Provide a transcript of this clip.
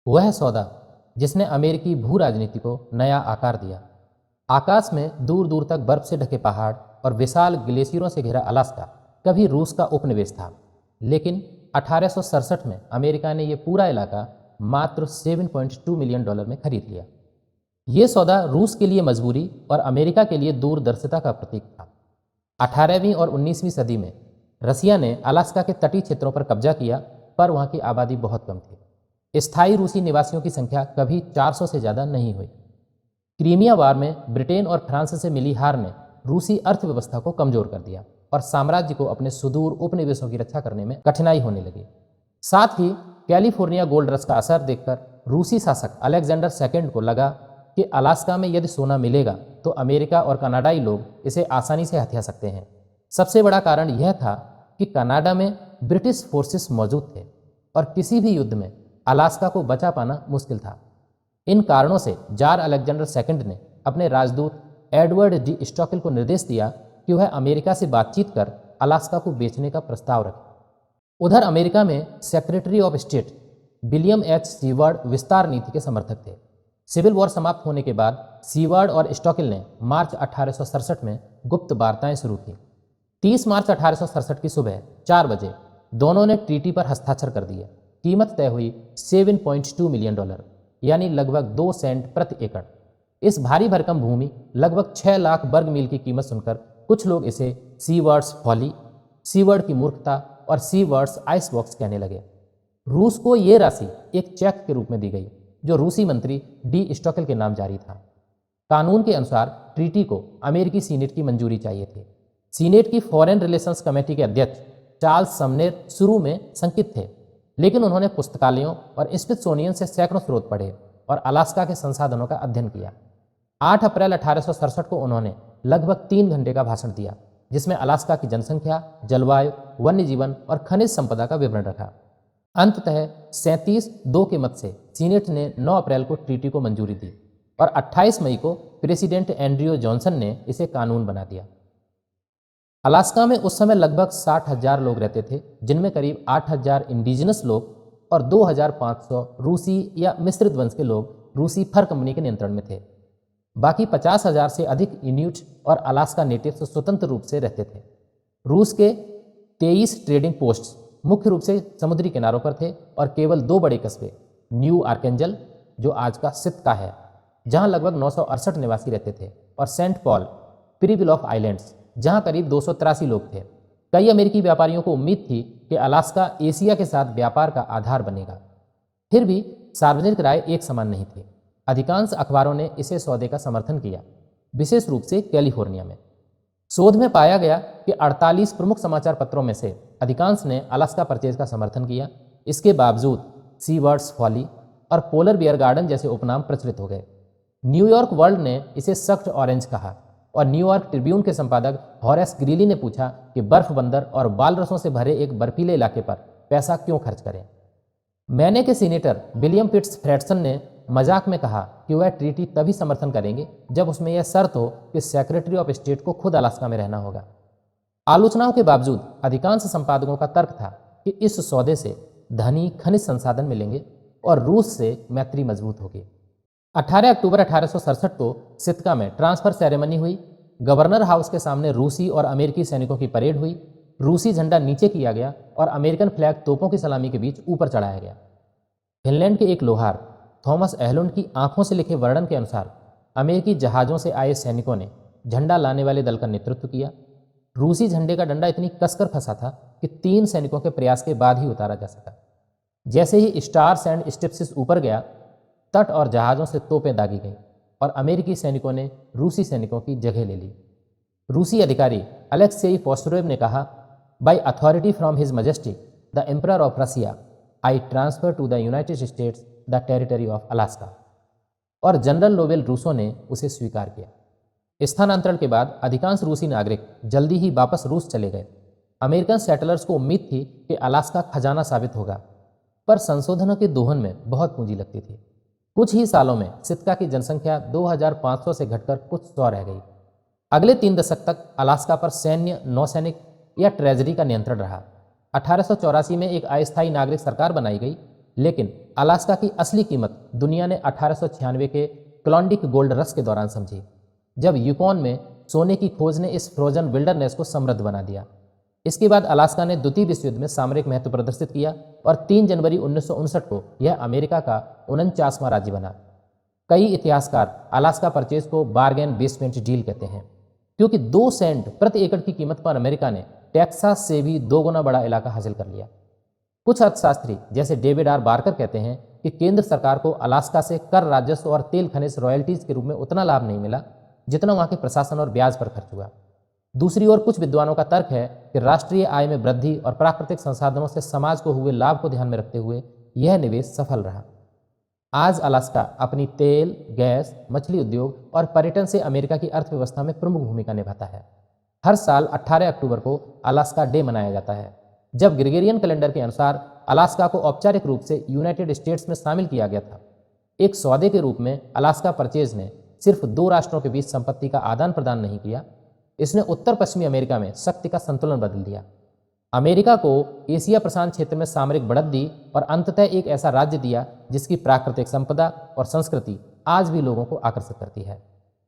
वह सौदा जिसने अमेरिकी भू राजनीति को नया आकार दिया। आकाश में दूर दूर तक बर्फ से ढके पहाड़ और विशाल ग्लेशियरों से घिरा अलास्का कभी रूस का उपनिवेश था, लेकिन 1867 में अमेरिका ने यह पूरा इलाका मात्र $7.2 मिलियन में खरीद लिया। ये सौदा रूस के लिए मजबूरी और अमेरिका के लिए दूरदर्शिता का प्रतीक था। 18वीं और 19वीं सदी में रसिया ने अलास्का के तटीय क्षेत्रों पर कब्जा किया, पर वहाँ की आबादी बहुत कम थी। स्थायी रूसी निवासियों की संख्या कभी 400 से ज़्यादा नहीं हुई। क्रीमिया वार में ब्रिटेन और फ्रांस से मिली हार ने रूसी अर्थव्यवस्था को कमजोर कर दिया और साम्राज्य को अपने सुदूर उपनिवेशों की रक्षा करने में कठिनाई होने लगी। साथ ही कैलिफोर्निया गोल्ड रश का असर देखकर रूसी शासक अलेक्जेंडर सेकेंड को लगा कि अलास्का में यदि सोना मिलेगा तो अमेरिका और कनाडाई लोग इसे आसानी से हथिया सकते हैं। सबसे बड़ा कारण यह था कि कनाडा में ब्रिटिश फोर्सेस मौजूद थे और किसी भी युद्ध में अलास्का को बचा पाना मुश्किल था। इन कारणों से जार अलेक्जेंडर सेकंड ने अपने राजदूत एडवर्ड डी स्टॉकेल को निर्देश दिया कि वह अमेरिका से बातचीत कर अलास्का को बेचने का प्रस्ताव रखे। उधर अमेरिका में secretary of state William H seaward विस्तार नीति के समर्थक थे। सिविल वॉर समाप्त होने के बाद सीवर्ड और स्टॉकेल ने मार्च 1867 में गुप्त वार्ताएं शुरू की। 30 मार्च 1867 की सुबह 4 बजे दोनों ने ट्रीटी पर हस्ताक्षर कर दिए। कीमत तय हुई $7.2 मिलियन, यानी लगभग 2 सेंट प्रति एकड़। इस भारी भरकम भूमि लगभग 6 लाख वर्ग मील की कीमत सुनकर कुछ लोग इसे सीवर्ड्स फॉली, सीवर्ड की मूर्खता और सीवर्ड्स आइस बॉक्स कहने लगे। रूस को ये राशि एक चेक के रूप में दी गई जो रूसी मंत्री डी स्टॉकेल के नाम जारी था। कानून के अनुसार ट्रीटी को अमेरिकी सीनेट की मंजूरी चाहिए थी। सीनेट की फॉरेन रिलेशंस कमेटी के अध्यक्ष चार्ल्स समनेर शुरू में शंकित थे, लेकिन उन्होंने पुस्तकालयों और स्मिथसोनियन से सैकड़ों स्रोत पढ़े और अलास्का के संसाधनों का अध्ययन किया। 8 अप्रैल 1867 को उन्होंने लगभग 3 घंटे का भाषण दिया, जिसमें अलास्का की जनसंख्या, जलवायु, वन्य जीवन और खनिज संपदा का विवरण रखा। अंततः 37-2 के मत से सीनेट ने 9 अप्रैल को ट्रीटी को मंजूरी दी और 28 मई को प्रेसिडेंट एंड्रयू जॉनसन ने इसे कानून बना दिया। अलास्का में उस समय लगभग 60,000 लोग रहते थे, जिनमें करीब 8,000 इंडिजिनस लोग और 2,500 रूसी या मिश्रित वंश के लोग रूसी फर कंपनी के नियंत्रण में थे। बाकी 50,000 से अधिक इन्यूट और अलास्का नेटिव्स स्वतंत्र रूप से रहते थे। रूस के 23 ट्रेडिंग पोस्ट्स मुख्य रूप से समुद्री किनारों पर थे और केवल 2 बड़े कस्बे, न्यू आर्केंजल जो आज का सितका है, जहां लगभग 968 निवासी रहते थे, और सेंट पॉल, प्रिविल ऑफ आइलैंड्स, जहां करीब 283 लोग थे। कई अमेरिकी व्यापारियों को उम्मीद थी कि अलास्का एशिया के साथ व्यापार का आधार बनेगा। फिर भी सार्वजनिक राय एक समान नहीं थी। अधिकांश अखबारों ने इसे सौदे का समर्थन किया, विशेष रूप से कैलिफोर्निया में। शोध में पाया गया कि 48 प्रमुख समाचार पत्रों में से अधिकांश ने अलास्का परचेज का समर्थन किया। इसके बावजूद सीवर्ड्स फॉली और पोलर बियर गार्डन जैसे उपनाम प्रचलित हो गए। न्यूयॉर्क वर्ल्ड ने इसे सख्त ऑरेंज कहा और न्यूयॉर्क ट्रिब्यून के संपादक हॉरेस ग्रीली ने पूछा कि बर्फ बंदर और वालरसों से भरे एक बर्फीले इलाके पर पैसा क्यों खर्च करें। मैने के सीनेटर विलियम पिट्स फ्रेडसन ने मजाक में कहा कि वह ट्रीटी तभी समर्थन करेंगे जब उसमें यह शर्त हो कि सेक्रेटरी ऑफ स्टेट को खुद अलास्का में रहना होगा। आलोचनाओं के बावजूद अधिकांश संपादकों का तर्क था कि इस सौदे से धनी खनिज संसाधन मिलेंगे और रूस से मैत्री मजबूत होगी। 18 अक्टूबर 1867 को सितका में ट्रांसफर सेरेमनी हुई। गवर्नर हाउस के सामने रूसी और अमेरिकी सैनिकों की परेड हुई। रूसी झंडा नीचे किया गया और अमेरिकन फ्लैग तोपों की सलामी के बीच ऊपर चढ़ाया गया। फिनलैंड के एक लोहार थॉमस एहलुंड की आंखों से लिखे वर्णन के अनुसार अमेरिकी जहाज़ों से आए सैनिकों ने झंडा लाने वाले दल का नेतृत्व किया। रूसी झंडे का डंडा इतनी कसकर फंसा था कि 3 सैनिकों के प्रयास के बाद ही उतारा जा सका। जैसे ही स्टार्स एंड स्ट्रिप्स ऊपर गया, तट और जहाज़ों से तोपें दागी गईं और अमेरिकी सैनिकों ने रूसी सैनिकों की जगह ले ली। रूसी अधिकारी अलेक्सेई पोस्टरोव ने कहा, by authority from his majesty the emperor of Russia I transfer to the United States the territory of Alaska, और जनरल लोवेल रूसो ने उसे स्वीकार किया। स्थानांतरण के बाद अधिकांश रूसी नागरिक जल्दी ही वापस रूस चले गए। अमेरिकन सेटलर्स को उम्मीद थी कि अलास्का खजाना साबित होगा, पर संशोधनों के दोहन में बहुत पूंजी लगती थी। कुछ ही सालों में सितका की जनसंख्या 2500 से घटकर कुछ 100 रह गई। अगले 3 दशक तक अलास्का पर सैन्य, नौसैनिक या ट्रेजरी का नियंत्रण रहा। 1884 में एक अस्थायी नागरिक सरकार बनाई गई, लेकिन अलास्का की असली कीमत दुनिया ने 1896 के क्लॉन्डिक गोल्ड रश के दौरान समझी, जब यूकॉन में सोने की खोज ने इस फ्रोजन विल्डरनेस को समृद्ध बना दिया। इसके बाद अलास्का ने द्वितीय विश्व युद्ध में सामरिक महत्व प्रदर्शित किया और 3 जनवरी 1959 को यह अमेरिका का 49वां राज्य बना। कई इतिहासकार अलास्का परचेज को बार्गेन बेसमेंट डील कहते हैं, क्योंकि 2 सेंट प्रति एकड़ की कीमत पर अमेरिका ने टेक्सास से भी 2 गुना बड़ा इलाका हासिल कर लिया। कुछ अर्थशास्त्री जैसे डेविड आर बार्कर कहते हैं कि केंद्र सरकार को अलास्का से कर राजस्व और तेल खनिज रॉयल्टीज के रूप में उतना लाभ नहीं मिला जितना वहां के प्रशासन और ब्याज पर खर्च हुआ। दूसरी ओर कुछ विद्वानों का तर्क है कि राष्ट्रीय आय में वृद्धि और प्राकृतिक संसाधनों से समाज को हुए लाभ को ध्यान में रखते हुए यह निवेश सफल रहा। आज अलास्का अपनी तेल, गैस, मछली उद्योग और पर्यटन से अमेरिका की अर्थव्यवस्था में प्रमुख भूमिका निभाता है। हर साल 18 अक्टूबर को अलास्का डे मनाया जाता है, जब ग्रेगोरियन कैलेंडर के अनुसार अलास्का को औपचारिक रूप से यूनाइटेड स्टेट्स में शामिल किया गया था। एक सौदे के रूप में अलास्का परचेज ने सिर्फ 2 राष्ट्रों के बीच संपत्ति का आदान प्रदान नहीं किया, इसने उत्तर पश्चिमी अमेरिका में शक्ति का संतुलन बदल दिया। अमेरिका को एशिया प्रशांत क्षेत्र में सामरिक बढ़त दी और अंततः एक ऐसा राज्य दिया जिसकी प्राकृतिक संपदा और संस्कृति आज भी लोगों को आकर्षित करती है।